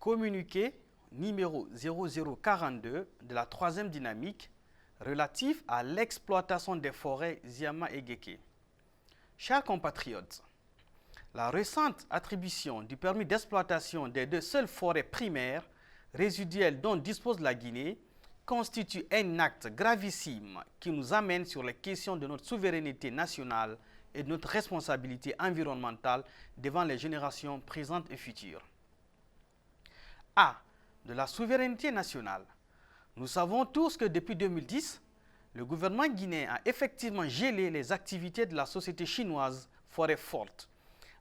communiqué numéro 0042 de la troisième dynamique relatif à l'exploitation des forêts Ziama et Géké. Chers compatriotes, la récente attribution du permis d'exploitation des deux seules forêts primaires résiduelles dont dispose la Guinée constitue un acte gravissime qui nous amène sur les questions de notre souveraineté nationale et de notre responsabilité environnementale devant les générations présentes et futures. A. De la souveraineté nationale. Nous savons tous que depuis 2010, le gouvernement guinéen a effectivement gelé les activités de la société chinoise Forêt Forte,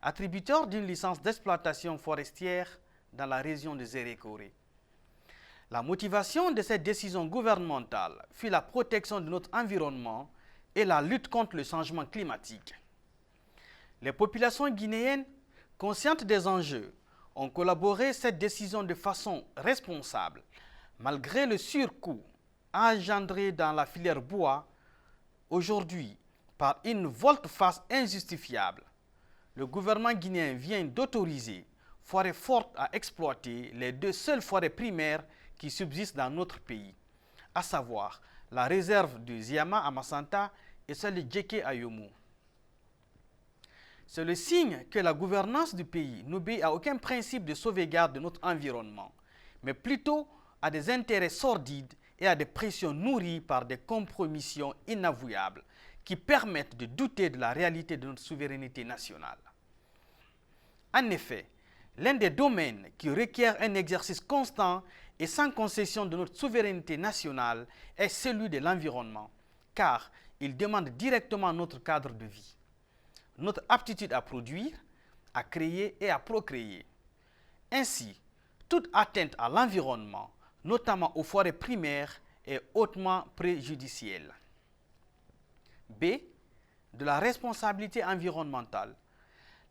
attributeur d'une licence d'exploitation forestière dans la région de Zérékoré. La motivation de cette décision gouvernementale fut la protection de notre environnement et la lutte contre le changement climatique. Les populations guinéennes, conscientes des enjeux, ont collaboré cette décision de façon responsable, malgré le surcoût engendré dans la filière bois aujourd'hui par une volte-face injustifiable. Le gouvernement guinéen vient d'autoriser Forêt Forte à exploiter les deux seules forêts primaires qui subsistent dans notre pays, à savoir la réserve de Ziama à Massanta et celle de Géké à Yomo. C'est le signe que la gouvernance du pays n'obéit à aucun principe de sauvegarde de notre environnement, mais plutôt à des intérêts sordides et à des pressions nourries par des compromissions inavouables qui permettent de douter de la réalité de notre souveraineté nationale. En effet, l'un des domaines qui requiert un exercice constant et sans concession de notre souveraineté nationale est celui de l'environnement, car il demande directement notre cadre de vie, notre aptitude à produire, à créer et à procréer. Ainsi, toute atteinte à l'environnement, notamment aux forêts primaires, est hautement préjudicielle. B. De la responsabilité environnementale.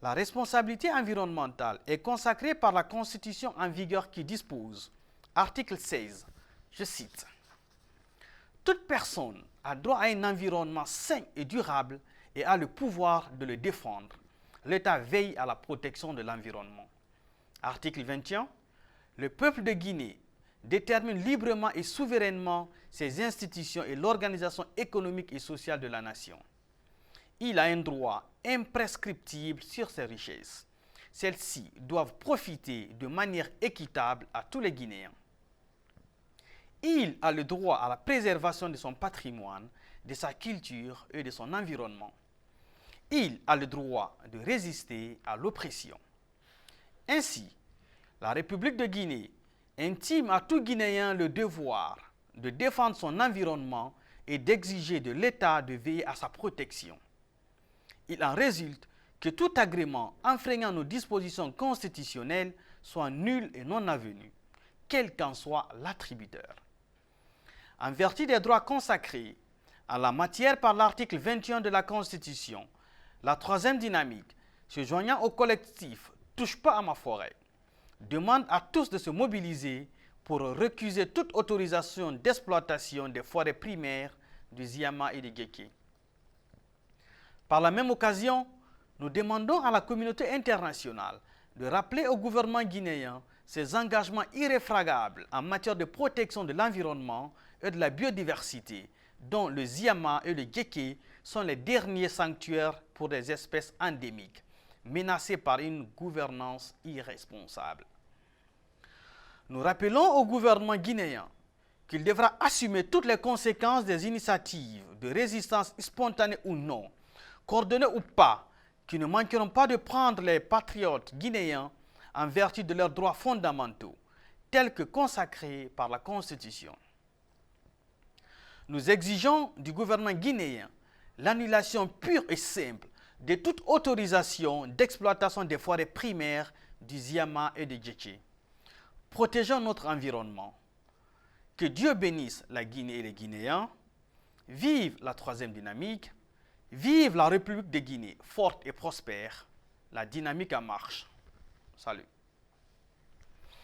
La responsabilité environnementale est consacrée par la Constitution en vigueur qui dispose, article 16, je cite, « Toute personne a droit à un environnement sain et durable et a le pouvoir de le défendre. L'État veille à la protection de l'environnement. » Article 21, « Le peuple de Guinée détermine librement et souverainement ses institutions et l'organisation économique et sociale de la nation. Il a un droit imprescriptible sur ses richesses. Celles-ci doivent profiter de manière équitable à tous les Guinéens. Il a le droit à la préservation de son patrimoine, de sa culture et de son environnement. Il a le droit de résister à l'oppression. Ainsi, la République de Guinée intime à tout Guinéen le devoir de défendre son environnement et d'exiger de l'État de veiller à sa protection. Il en résulte que tout agrément enfreignant nos dispositions constitutionnelles soit nul et non avenu, quel qu'en soit l'attributeur. En vertu des droits consacrés en la matière par l'article 21 de la Constitution, la troisième dynamique, se joignant au collectif « Touche pas à ma forêt », demande à tous de se mobiliser pour récuser toute autorisation d'exploitation des forêts primaires de Ziama et de Géké. Par la même occasion, nous demandons à la communauté internationale de rappeler au gouvernement guinéen ses engagements irréfragables en matière de protection de l'environnement et de la biodiversité, dont le Ziama et le Géké sont les derniers sanctuaires pour des espèces endémiques, menacées par une gouvernance irresponsable. Nous rappelons au gouvernement guinéen qu'il devra assumer toutes les conséquences des initiatives de résistance spontanée ou non, coordonnées ou pas, qui ne manqueront pas de prendre les patriotes guinéens en vertu de leurs droits fondamentaux, tels que consacrés par la Constitution. Nous exigeons du gouvernement guinéen l'annulation pure et simple de toute autorisation d'exploitation des forêts primaires du Ziama et de Géké. Protégeons notre environnement. Que Dieu bénisse la Guinée et les Guinéens. Vive la troisième dynamique. Vive la République de Guinée, forte et prospère. La dynamique en marche. Salut.